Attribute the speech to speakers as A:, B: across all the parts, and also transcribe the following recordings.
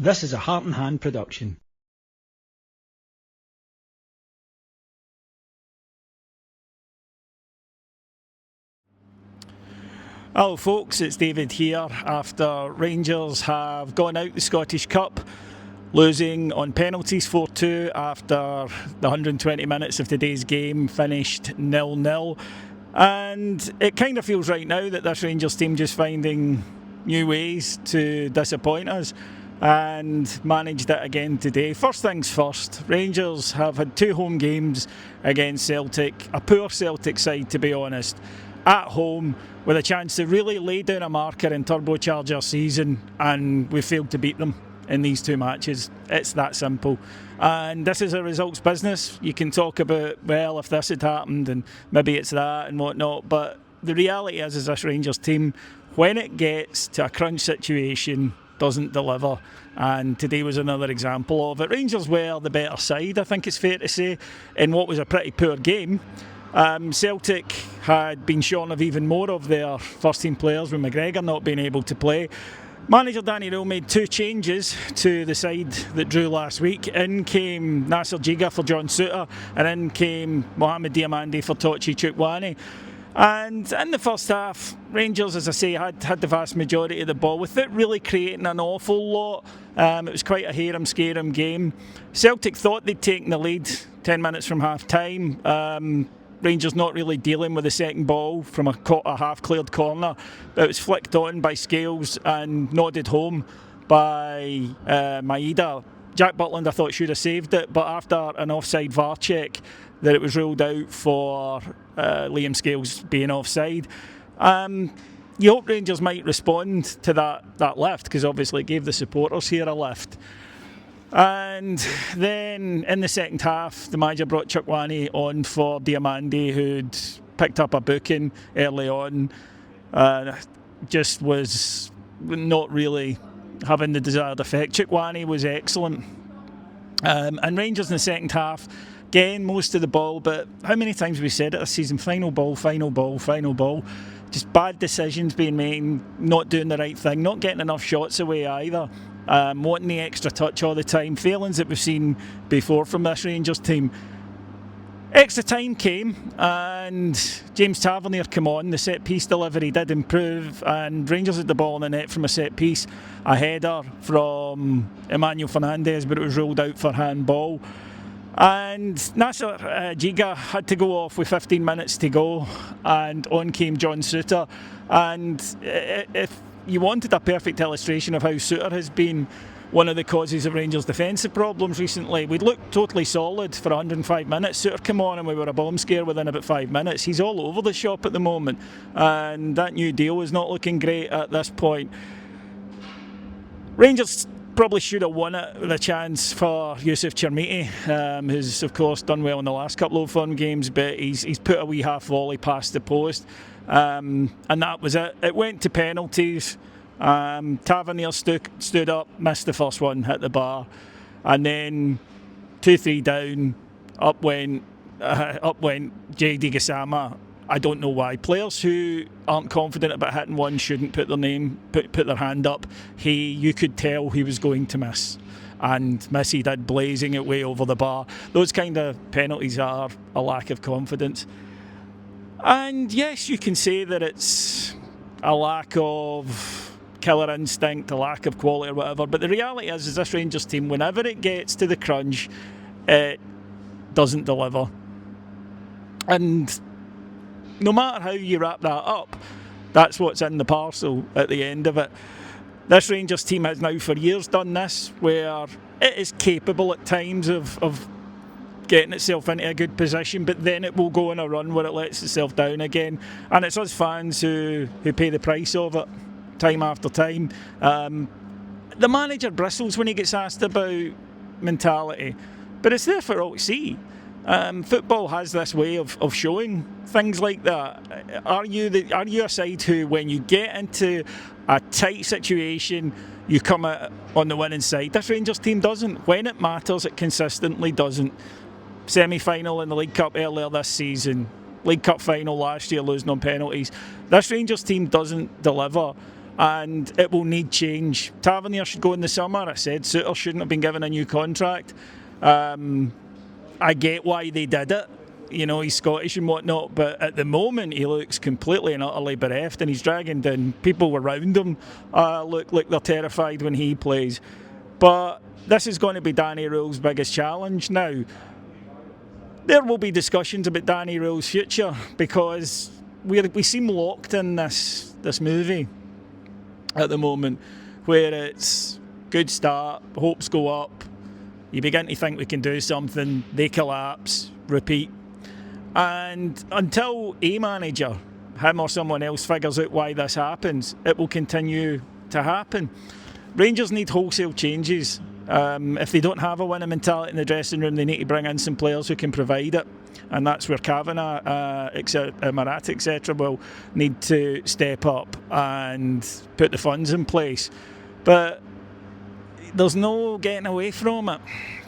A: This is a Heart and Hand production.
B: Hello folks, it's David here after Rangers have gone out the Scottish Cup, losing on penalties 4-2 after the 120 minutes of today's game finished 0-0. And it kind of feels right now that this Rangers team just finding new ways to disappoint us, and managed it again today. First things first, Rangers have had 2 home games against Celtic, a poor Celtic side to be honest, at home with a chance to really lay down a marker and turbocharge our season, and we failed to beat them in these 2 matches. It's that simple. And this is a results business. You can talk about, well, if this had happened and maybe it's that and whatnot, but the reality is this Rangers team, when it gets to a crunch situation, doesn't deliver, and today was another example of it. Rangers were the better side, I think it's fair to say, in what was a pretty poor game. Celtic had been shorn of even more of their first team players, with McGregor not being able to play. Manager Danny Röhl made 2 changes to the side that drew last week. In came Nasser Giga for John Souttar, and in came Mohamed Diamande for Tochi Chukwueze. And in the first half, Rangers, as I say, had the vast majority of the ball without really creating an awful lot. It was quite a harem-scarum game. Celtic thought they'd taken the lead 10 minutes from half-time. Rangers not really dealing with the second ball from a half-cleared corner. It was flicked on by Scales and nodded home by Maeda. Jack Butland, I thought, should have saved it, but after an offside VAR check, that it was ruled out for Liam Scales being offside. You hope Rangers might respond to that lift, because obviously it gave the supporters here a lift. And then in the second half, the manager brought Chukwueze on for Diamande, who'd picked up a booking early on. Just was not really having the desired effect. Chukwueze was excellent. And Rangers in the second half, again, most of the ball, but how many times have we said it this season? Final ball, final ball, final ball. Just bad decisions being made, not doing the right thing, not getting enough shots away either. Wanting the extra touch all the time. Failings that we've seen before from this Rangers team. Extra time came and James Tavernier came on. The set piece delivery did improve, and Rangers had the ball in the net from a set piece. A header from Emmanuel Fernandez, but it was ruled out for handball. And Nasser Giga had to go off with 15 minutes to go, and on came John Souttar. And if you wanted a perfect illustration of how Souttar has been one of the causes of Rangers' defensive problems recently, we'd looked totally solid for 105 minutes. Souttar came on and we were a bomb scare within about 5 minutes. He's all over the shop at the moment, and that new deal is not looking great at this point. Rangers probably should have won it with a chance for Yusuf Chermiti, who's of course done well in the last couple of Firm games, but he's put a wee half volley past the post, and that was it. It went to penalties. Tavernier stood up, missed the first one, hit the bar, and then 2-3 down, up went JD Gassama. I don't know why. Players who aren't confident about hitting one shouldn't put their hand up. You could tell he was going to miss, and miss he did, blazing it way over the bar. Those kind of penalties are a lack of confidence. And yes, you can say that it's a lack of killer instinct, a lack of quality or whatever, but the reality is this Rangers team, whenever it gets to the crunch, it doesn't deliver. And no matter how you wrap that up, that's what's in the parcel at the end of it. This Rangers team has now for years done this, where it is capable at times of getting itself into a good position, but then it will go on a run where it lets itself down again. And it's us fans who pay the price of it time after time. The manager bristles when he gets asked about mentality, but it's there for all to see. Football has this way of showing things like that. Are you a side who, when you get into a tight situation, you come out on the winning side? This Rangers team doesn't. When it matters, it consistently doesn't. Semi-final in the League Cup earlier this season, League Cup final last year, losing on penalties. This Rangers team doesn't deliver. and it will need change. Tavernier should go in the summer. I said Souttar shouldn't have been given a new contract. I get why they did it. You know, he's Scottish and whatnot, but at the moment he looks completely and utterly bereft, and he's dragging down people around him. Look like they're terrified when he plays. But this is going to be Danny Röhl's biggest challenge now. There will be discussions about Danny Röhl's future because we seem locked in this movie at the moment, where it's good start, hopes go up, you begin to think we can do something, they collapse, repeat. And until a manager, him or someone else, figures out why this happens, it will continue to happen. Rangers need wholesale changes. If they don't have a winning mentality in the dressing room, they need to bring in some players who can provide it. And that's where Kavanagh, Marat, etc. will need to step up and put the funds in place. But there's no getting away from it.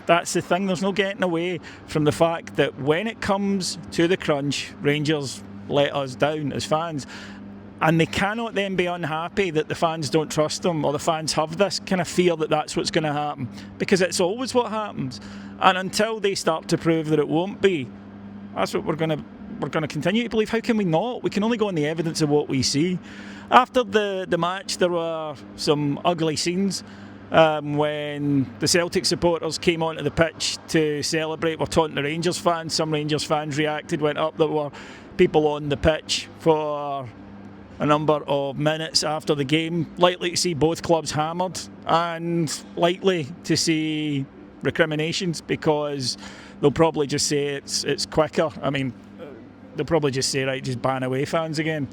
B: That's the thing, there's no getting away from the fact that when it comes to the crunch, Rangers let us down as fans. And they cannot then be unhappy that the fans don't trust them, or the fans have this kind of fear that that's what's going to happen, because it's always what happens. And until they start to prove that it won't be, that's what we're going to continue to believe. How can we not? We can only go on the evidence of what we see. After the match, there were some ugly scenes. When the Celtic supporters came onto the pitch to celebrate, were taunting the Rangers fans. Some Rangers fans reacted, went up. There were people on the pitch for a number of minutes after the game, likely to see both clubs hammered and likely to see recriminations, because they'll probably just say it's quicker. I mean, they'll probably just say, right, just ban away fans again.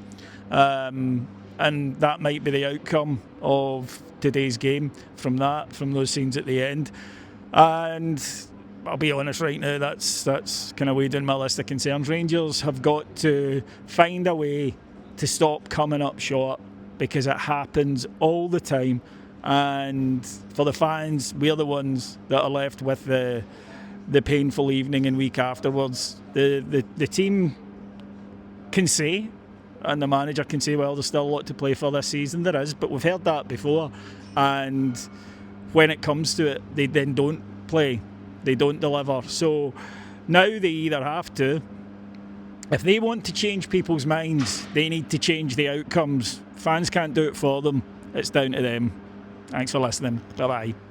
B: And that might be the outcome of today's game from those scenes at the end. And I'll be honest right now, that's kind of way down my list of concerns. Rangers have got to find a way to stop coming up short, because it happens all the time. And for the fans, we're the ones that are left with the painful evening and week afterwards. The team can say, and the manager can say, well, there's still a lot to play for this season. There is, but we've heard that before. And when it comes to it, they then don't play. They don't deliver. So now they either have to, if they want to change people's minds, they need to change the outcomes. Fans can't do it for them. It's down to them. Thanks for listening. Bye-bye.